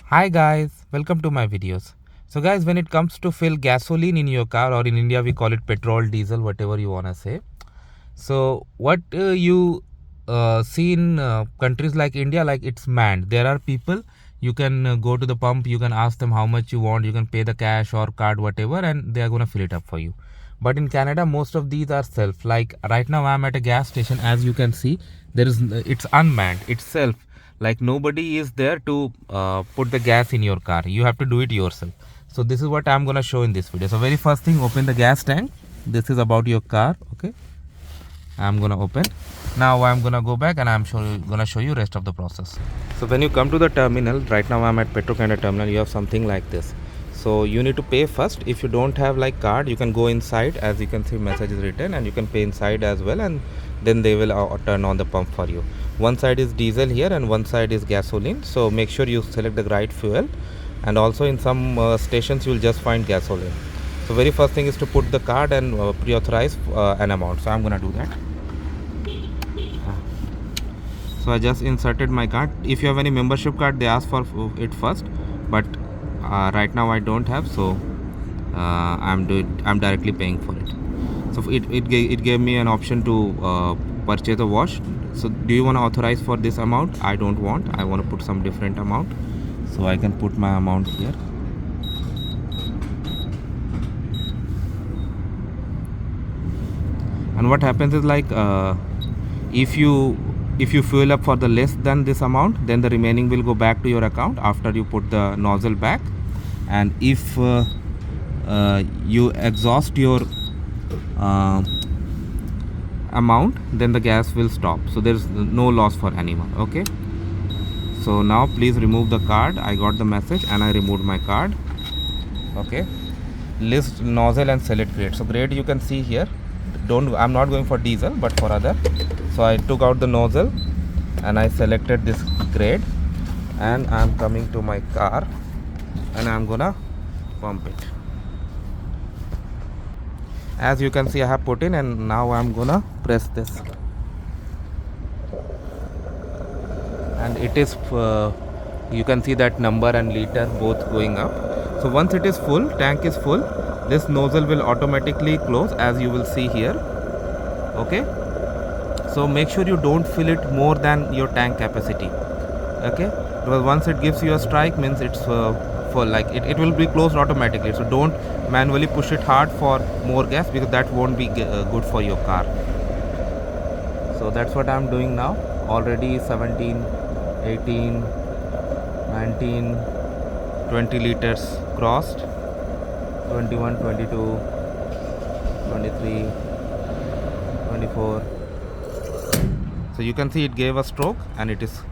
Hi guys, welcome to my videos. So guys, when it comes to fill gasoline in your car, or in India we call it petrol, diesel, whatever you wanna say. So what you see in countries like India, like it's manned. There are people, you can go to the pump, you can ask them how much you want, you can pay the cash or card, whatever, and they are gonna fill it up for you. But in Canada, most of these are self. Like right now, I'm at a gas station. As you can see, it's unmanned. It's self. Like nobody is there to put the gas in your car. You have to do it yourself. So this is what I'm gonna show in this video. So very first thing, open the gas tank. This is about your car. Okay, I'm gonna open. Now I'm gonna go back and gonna show you rest of the process. So when you come to the terminal, right now I'm at Petro-Canada terminal, you have something like this. So you need to pay first. If you don't have like card, you can go inside. As you can see, message is written, and you can pay inside as well, and then they will turn on the pump for you. One side is diesel here and one side is gasoline. So make sure you select the right fuel, and also in some stations you will just find gasoline. So very first thing is to put the card and pre-authorize an amount. So I'm gonna do that. So I just inserted my card. If you have any membership card, they ask for it first, but right now I don't have, so I'm directly paying for it. So it gave me an option to purchase a wash. So do you want to authorize for this amount? I don't want. I want to put some different amount, so I can put my amount here. And what happens is like if you fuel up for the less than this amount, then the remaining will go back to your account after you put the nozzle back. And if you exhaust your amount, then the gas will stop. So there's no loss for anyone. Okay, so now please remove the card. I got the message and I removed my card. Okay, list nozzle and select grade. So grade you can see here. I'm not going for diesel but for other. So I took out the nozzle and I selected this grade, and I'm coming to my car and I'm gonna pump it. As you can see, I have put in, and now I'm gonna press this, and it is you can see that number and liter both going up. So once it is full, tank is full, this nozzle will automatically close, as you will see here. Okay, so make sure you don't fill it more than your tank capacity. Okay, because once it gives you a strike, means it's full. Like it will be closed automatically. So don't manually push it hard for more gas, because that won't be good for your car. So that's what I'm doing now. Already 17, 18, 19, 20 liters crossed, 21, 22, 23, 24. So you can see it gave a stroke and it is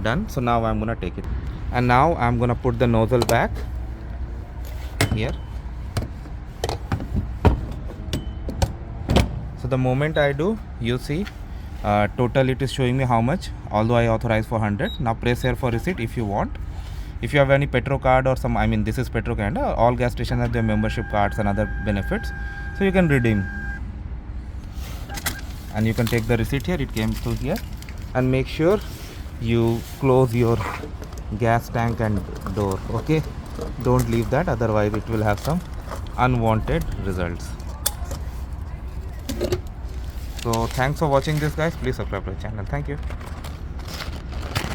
done. So now I'm gonna take it, and now I'm gonna put the nozzle back here. So the moment I do, you see total it is showing me how much, although I authorized for 100. Now press here for receipt if you want. If you have any Petro card or some, I mean this is Petro-Canada, all gas stations have their membership cards and other benefits, so you can redeem. And you can take the receipt here, it came through here. And make sure you close your gas tank and door. Okay, don't leave that, otherwise it will have some unwanted results. So thanks for watching this guys. Please subscribe to the channel. Thank you.